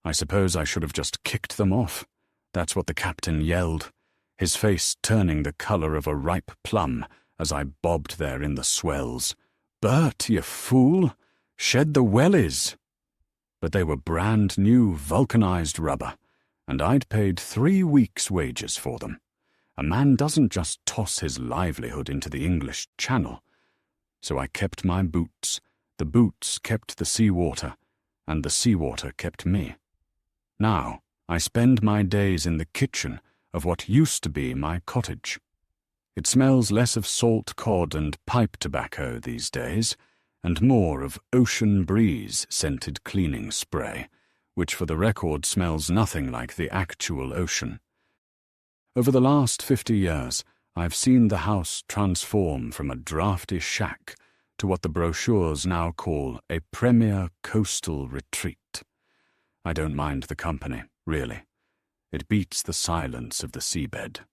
I suppose I should have just kicked them off. That's what the captain yelled, his face turning the colour of a ripe plum as I bobbed there in the swells. "Burt, you fool! Shed the wellies!" But they were brand new vulcanized rubber, and I'd paid 3 weeks' wages for them. A man doesn't just toss his livelihood into the English Channel. So I kept my boots, the boots kept the seawater, and the seawater kept me. Now I spend my days in the kitchen of what used to be my cottage. It smells less of salt cod and pipe tobacco these days, and more of ocean breeze-scented cleaning spray, which for the record smells nothing like the actual ocean. Over the last 50 years, I've seen the house transform from a drafty shack to what the brochures now call a premier coastal retreat. I don't mind the company, really. It beats the silence of the seabed.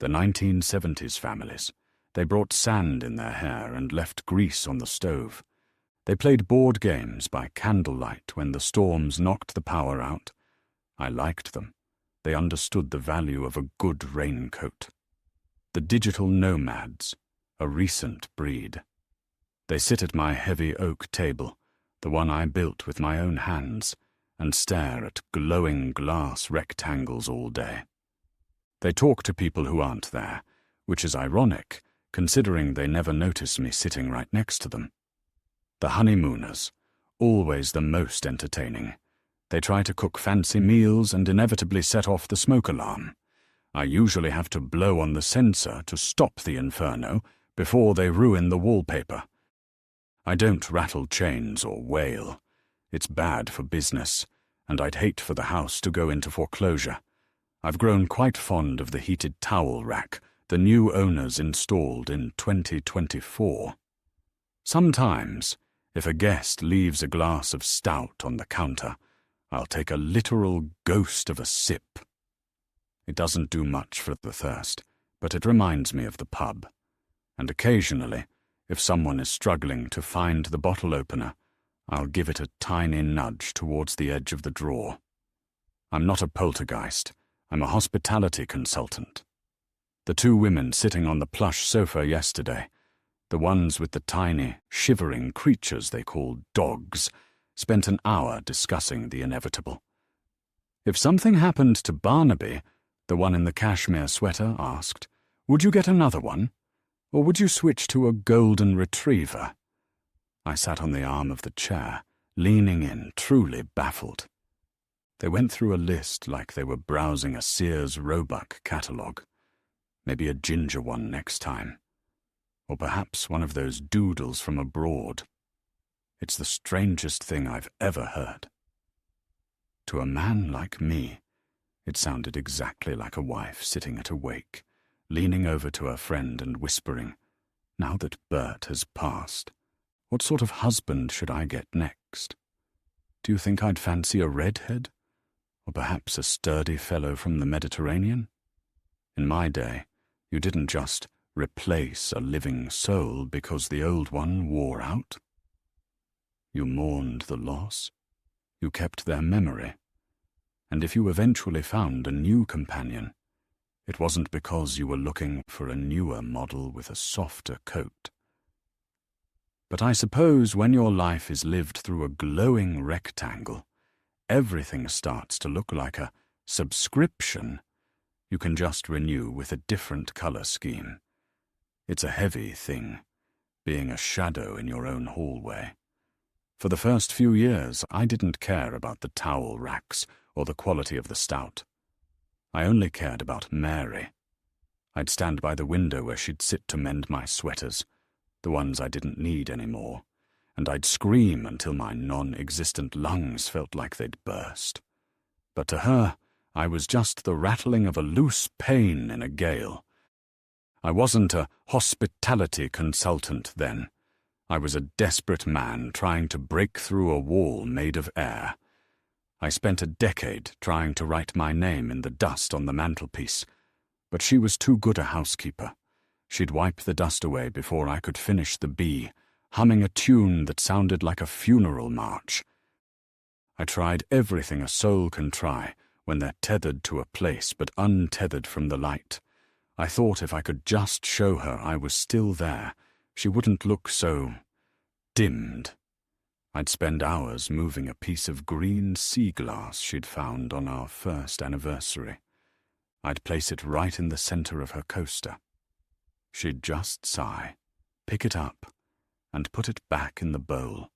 The 1970s families. They brought sand in their hair and left grease on the stove. They played board games by candlelight when the storms knocked the power out. I liked them. They understood the value of a good raincoat. The digital nomads, a recent breed. They sit at my heavy oak table, the one I built with my own hands, and stare at glowing glass rectangles all day. They talk to people who aren't there, which is ironic, considering they never notice me sitting right next to them. The honeymooners, always the most entertaining. They try to cook fancy meals and inevitably set off the smoke alarm. I usually have to blow on the sensor to stop the inferno before they ruin the wallpaper. I don't rattle chains or wail. It's bad for business, and I'd hate for the house to go into foreclosure. I've grown quite fond of the heated towel rack the new owners installed in 2024. Sometimes, if a guest leaves a glass of stout on the counter, I'll take a literal ghost of a sip. It doesn't do much for the thirst, but it reminds me of the pub. And occasionally, if someone is struggling to find the bottle opener, I'll give it a tiny nudge towards the edge of the drawer. I'm not a poltergeist. I'm a hospitality consultant. The 2 women sitting on the plush sofa yesterday, the ones with the tiny, shivering creatures they call dogs, spent an hour discussing the inevitable. If something happened to Barnaby, the one in the cashmere sweater asked, would you get another one? Or would you switch to a golden retriever? I sat on the arm of the chair, leaning in, truly baffled. They went through a list like they were browsing a Sears Roebuck catalogue. Maybe a ginger one next time. Or perhaps one of those doodles from abroad. It's the strangest thing I've ever heard. To a man like me, it sounded exactly like a wife sitting at a wake, leaning over to her friend and whispering, now that Burt has passed, what sort of husband should I get next? Do you think I'd fancy a redhead? Or perhaps a sturdy fellow from the Mediterranean? In my day, you didn't just replace a living soul because the old one wore out. You mourned the loss. You kept their memory. And if you eventually found a new companion, it wasn't because you were looking for a newer model with a softer coat. But I suppose when your life is lived through a glowing rectangle, everything starts to look like a subscription you can just renew with a different color scheme. It's a heavy thing, being a shadow in your own hallway. For the first few years, I didn't care about the towel racks or the quality of the stout. I only cared about Mary. I'd stand by the window where she'd sit to mend my sweaters, the ones I didn't need anymore, and I'd scream until my non-existent lungs felt like they'd burst. But to her, I was just the rattling of a loose pane in a gale. I wasn't a hospitality consultant then. I was a desperate man trying to break through a wall made of air. I spent a decade trying to write my name in the dust on the mantelpiece, but she was too good a housekeeper. She'd wipe the dust away before I could finish the B, humming a tune that sounded like a funeral march. I tried everything a soul can try when they're tethered to a place but untethered from the light. I thought if I could just show her I was still there, she wouldn't look so dimmed. I'd spend hours moving a piece of green sea glass she'd found on our first anniversary. I'd place it right in the center of her coaster. She'd just sigh, pick it up, and put it back in the bowl,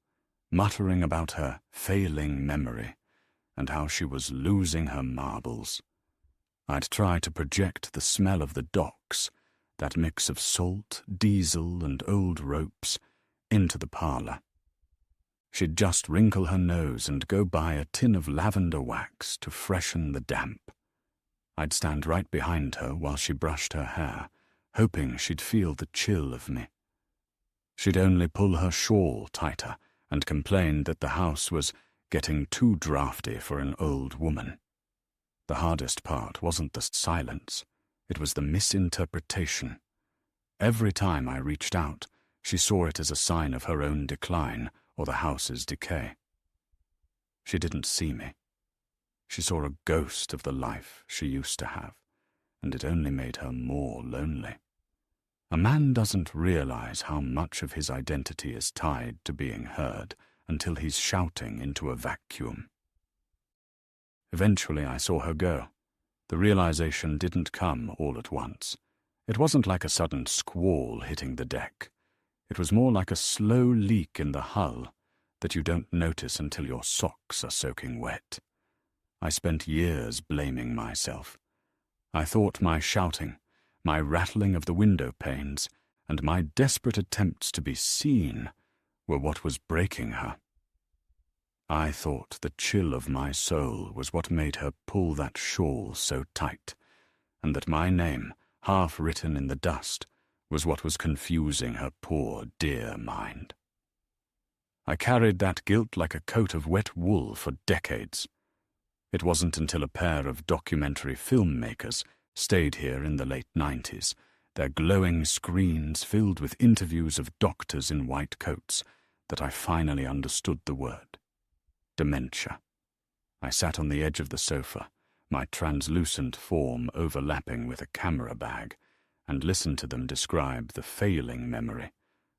muttering about her failing memory and how she was losing her marbles. I'd try to project the smell of the docks, that mix of salt, diesel, and old ropes, into the parlor. She'd just wrinkle her nose and go buy a tin of lavender wax to freshen the damp. I'd stand right behind her while she brushed her hair, hoping she'd feel the chill of me. She'd only pull her shawl tighter and complain that the house was getting too drafty for an old woman. The hardest part wasn't the silence, it was the misinterpretation. Every time I reached out, she saw it as a sign of her own decline or the house's decay. She didn't see me. She saw a ghost of the life she used to have, and it only made her more lonely. A man doesn't realize how much of his identity is tied to being heard until he's shouting into a vacuum. Eventually I saw her go. The realization didn't come all at once. It wasn't like a sudden squall hitting the deck. It was more like a slow leak in the hull that you don't notice until your socks are soaking wet. I spent years blaming myself. I thought my shouting, my rattling of the window panes, and my desperate attempts to be seen were what was breaking her. I thought the chill of my soul was what made her pull that shawl so tight, and that my name, half written in the dust, was what was confusing her poor, dear mind. I carried that guilt like a coat of wet wool for decades. It wasn't until a pair of documentary filmmakers stayed here in the late 90s, their glowing screens filled with interviews of doctors in white coats, that I finally understood the word. Dementia. I sat on the edge of the sofa, my translucent form overlapping with a camera bag, and listened to them describe the failing memory,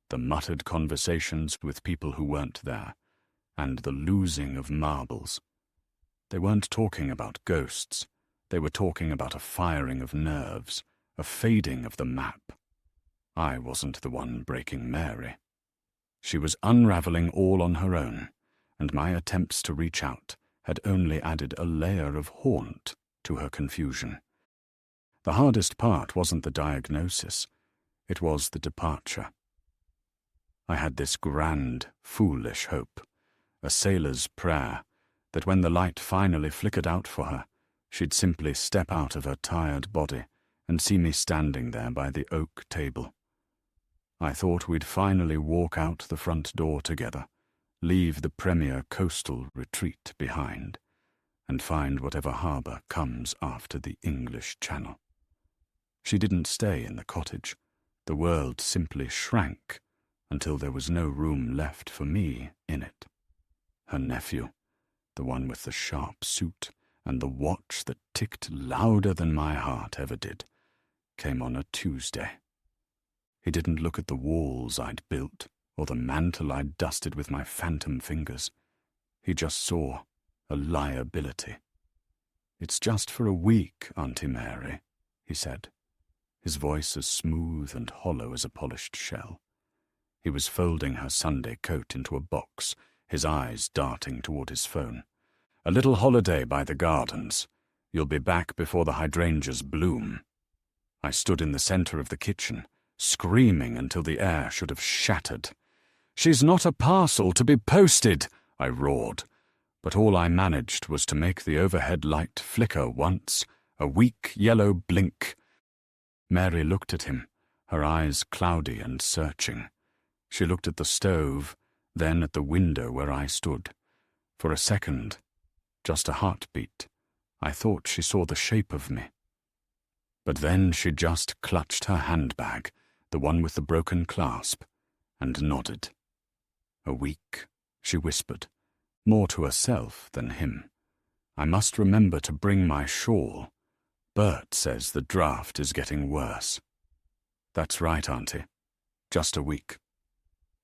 the muttered conversations with people who weren't there, and the losing of marbles. They weren't talking about ghosts. They were talking about a firing of nerves, a fading of the map. I wasn't the one breaking Mary. She was unraveling all on her own, and my attempts to reach out had only added a layer of haunt to her confusion. The hardest part wasn't the diagnosis, it was the departure. I had this grand, foolish hope, a sailor's prayer, that when the light finally flickered out for her, she'd simply step out of her tired body and see me standing there by the oak table. I thought we'd finally walk out the front door together, leave the premier coastal retreat behind, and find whatever harbour comes after the English Channel. She didn't stay in the cottage. The world simply shrank until there was no room left for me in it. Her nephew, the one with the sharp suit and the watch that ticked louder than my heart ever did, came on a Tuesday. He didn't look at the walls I'd built or the mantle I'd dusted with my phantom fingers. He just saw a liability. "It's just for a week, Auntie Mary," he said, his voice as smooth and hollow as a polished shell. He was folding her Sunday coat into a box, his eyes darting toward his phone. "A little holiday by the gardens. You'll be back before the hydrangeas bloom." I stood in the center of the kitchen, screaming until the air should have shattered. "She's not a parcel to be posted," I roared, but all I managed was to make the overhead light flicker once, a weak yellow blink. Mary looked at him, her eyes cloudy and searching. She looked at the stove, then at the window where I stood. For a second, just a heartbeat, I thought she saw the shape of me. But then she just clutched her handbag, the one with the broken clasp, and nodded. "A week," she whispered, more to herself than him. I must remember to bring my shawl. Burt says the draft is getting worse. That's right, Auntie. Just a week.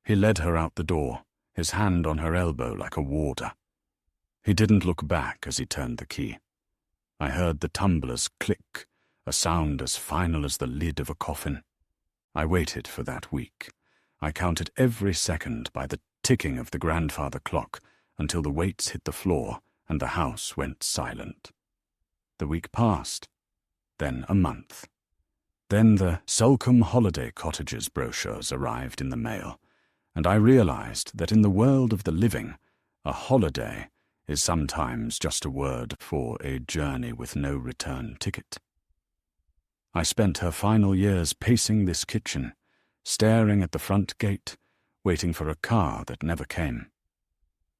He led her out the door, his hand on her elbow like a warder. He didn't look back as he turned the key. I heard the tumblers click, a sound as final as the lid of a coffin. I waited for that week. I counted every second by the ticking of the grandfather clock until the weights hit the floor and the house went silent. The week passed, then a month. Then the Sulcombe Holiday Cottages brochures arrived in the mail, and I realized that in the world of the living, a holiday is sometimes just a word for a journey with no return ticket. I spent her final years pacing this kitchen, staring at the front gate, waiting for a car that never came.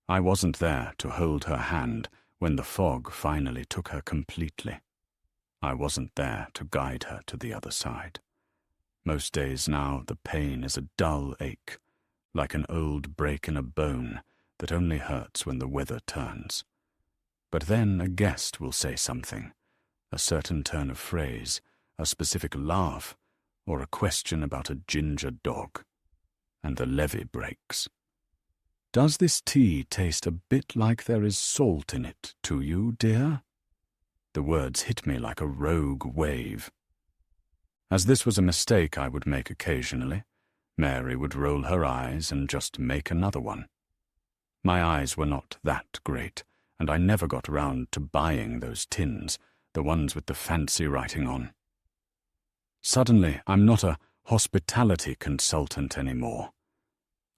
I wasn't there to hold her hand when the fog finally took her completely. I wasn't there to guide her to the other side. Most days now the pain is a dull ache, like an old break in a bone that only hurts when the weather turns. But then a guest will say something, a certain turn of phrase, a specific laugh, or a question about a ginger dog, and the levee breaks. Does this tea taste a bit like there is salt in it to you, dear? The words hit me like a rogue wave. As this was a mistake I would make occasionally, Mary would roll her eyes and just make another one. My eyes were not that great, and I never got round to buying those tins, the ones with the fancy writing on. Suddenly, I'm not a hospitality consultant anymore.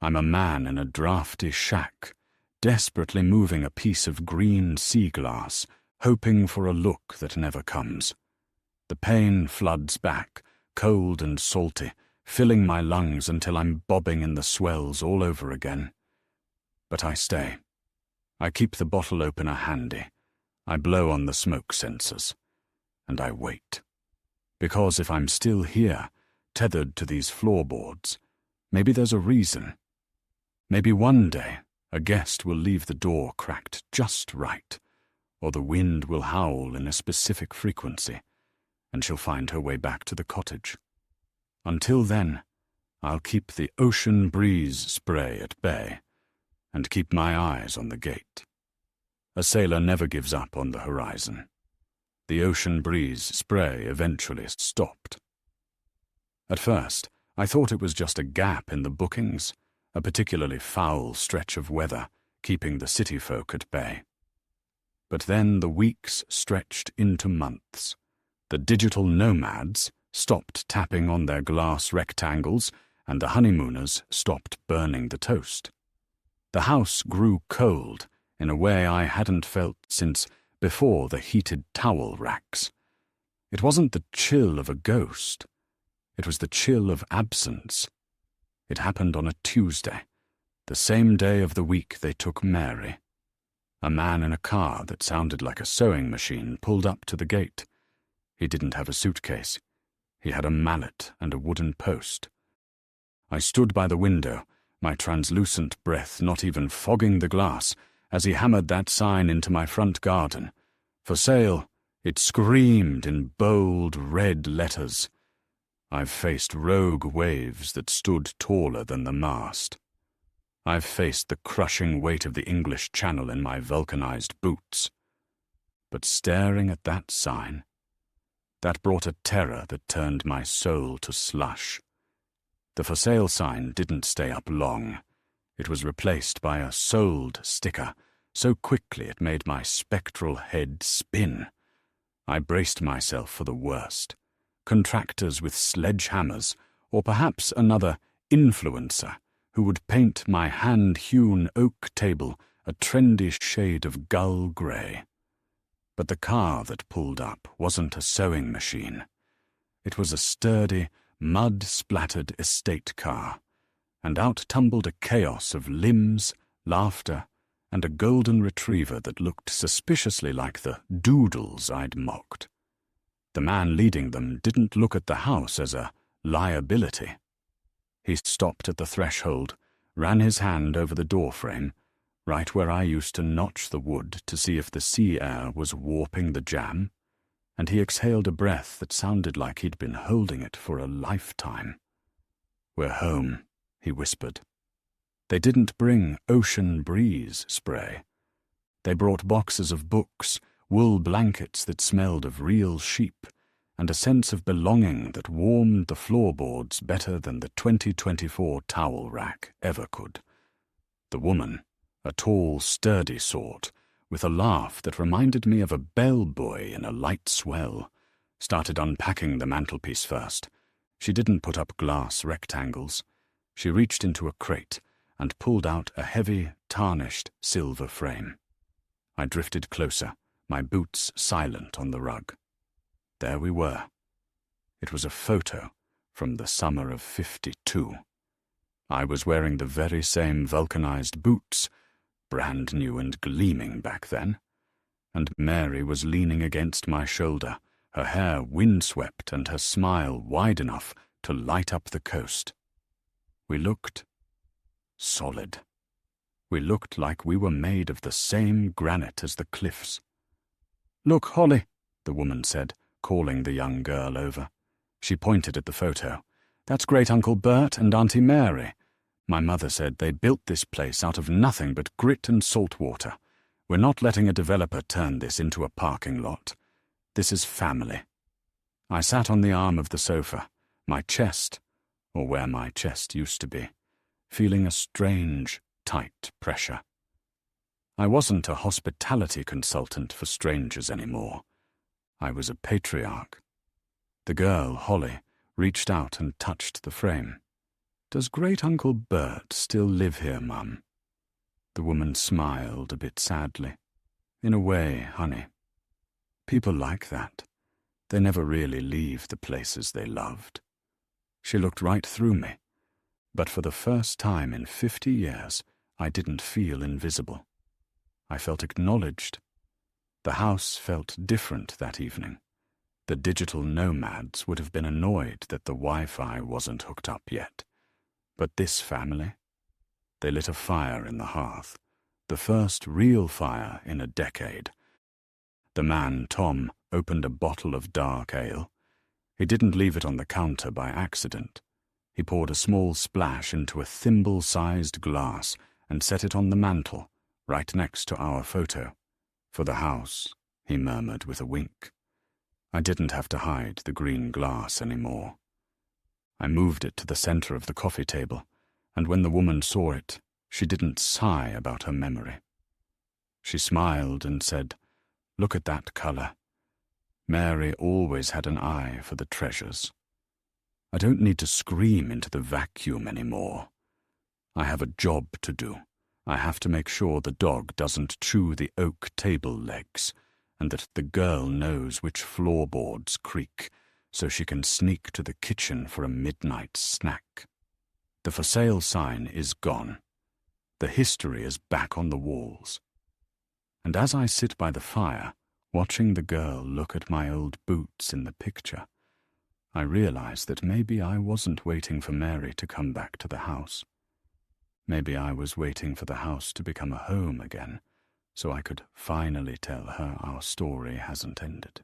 I'm a man in a drafty shack, desperately moving a piece of green sea glass, hoping for a look that never comes. The pain floods back, cold and salty, filling my lungs until I'm bobbing in the swells all over again. But I stay. I keep the bottle opener handy. I blow on the smoke sensors. And I wait. Because if I'm still here, tethered to these floorboards, maybe there's a reason. Maybe one day a guest will leave the door cracked just right, or the wind will howl in a specific frequency, and she'll find her way back to the cottage. Until then, I'll keep the ocean breeze spray at bay, and keep my eyes on the gate. A sailor never gives up on the horizon. The ocean breeze spray eventually stopped. At first, I thought it was just a gap in the bookings, a particularly foul stretch of weather, keeping the city folk at bay. But then the weeks stretched into months. The digital nomads stopped tapping on their glass rectangles, and the honeymooners stopped burning the toast. The house grew cold in a way I hadn't felt since before the heated towel racks. It wasn't the chill of a ghost. It was the chill of absence. It happened on a Tuesday, the same day of the week they took Mary. A man in a car that sounded like a sewing machine pulled up to the gate. He didn't have a suitcase. He had a mallet and a wooden post. I stood by the window, my translucent breath not even fogging the glass, as he hammered that sign into my front garden. For sale, it screamed in bold red letters. I've faced rogue waves that stood taller than the mast. I've faced the crushing weight of the English Channel in my vulcanized boots. But staring at that sign, that brought a terror that turned my soul to slush. The for sale sign didn't stay up long. It was replaced by a sold sticker, so quickly it made my spectral head spin. I braced myself for the worst. Contractors with sledgehammers, or perhaps another influencer who would paint my hand-hewn oak table a trendy shade of gull grey. But the car that pulled up wasn't a sewing machine. It was a sturdy, mud-splattered estate car, and out tumbled a chaos of limbs, laughter, and a golden retriever that looked suspiciously like the doodles I'd mocked. The man leading them didn't look at the house as a liability. He stopped at the threshold, ran his hand over the doorframe, right where I used to notch the wood to see if the sea air was warping the jam, and he exhaled a breath that sounded like he'd been holding it for a lifetime. "We're home," he whispered. They didn't bring ocean breeze spray. They brought boxes of books, wool blankets that smelled of real sheep, and a sense of belonging that warmed the floorboards better than the 2024 towel rack ever could. The woman, a tall, sturdy sort, with a laugh that reminded me of a bellboy in a light swell, started unpacking the mantelpiece first. She didn't put up glass rectangles. She reached into a crate and pulled out a heavy, tarnished silver frame. I drifted closer, my boots silent on the rug. There we were. It was a photo from the summer of '52. I was wearing the very same vulcanized boots, brand new and gleaming back then, and Mary was leaning against my shoulder, her hair windswept and her smile wide enough to light up the coast. We looked solid. We looked like we were made of the same granite as the cliffs. "Look, Holly," the woman said, calling the young girl over. She pointed at the photo. "That's Great-Uncle Burt and Auntie Mary. My mother said they built this place out of nothing but grit and salt water. We're not letting a developer turn this into a parking lot. This is family." I sat on the arm of the sofa, my chest, or where my chest used to be, feeling a strange, tight pressure. I wasn't a hospitality consultant for strangers anymore. I was a patriarch. The girl, Holly, reached out and touched the frame. "Does Great-Uncle Burt still live here, Mum?" The woman smiled a bit sadly. "In a way, honey. People like that. They never really leave the places they loved." She looked right through me, but for the first time in 50 years, I didn't feel invisible. I felt acknowledged. The house felt different that evening. The digital nomads would have been annoyed that the Wi-Fi wasn't hooked up yet. But this family? They lit a fire in the hearth, the first real fire in a decade. The man, Tom, opened a bottle of dark ale. He didn't leave it on the counter by accident. He poured a small splash into a thimble-sized glass and set it on the mantel, right next to our photo. "For the house," he murmured with a wink. I didn't have to hide the green glass anymore. I moved it to the center of the coffee table, and when the woman saw it, she didn't sigh about her memory. She smiled and said, "Look at that color. Mary always had an eye for the treasures. I don't need to scream into the vacuum anymore. I have a job to do. I have to make sure the dog doesn't chew the oak table legs, and that the girl knows which floorboards creak, so she can sneak to the kitchen for a midnight snack. The for sale sign is gone. The history is back on the walls. And as I sit by the fire, watching the girl look at my old boots in the picture, I realize that maybe I wasn't waiting for Mary to come back to the house. Maybe I was waiting for the house to become a home again, so I could finally tell her our story hasn't ended.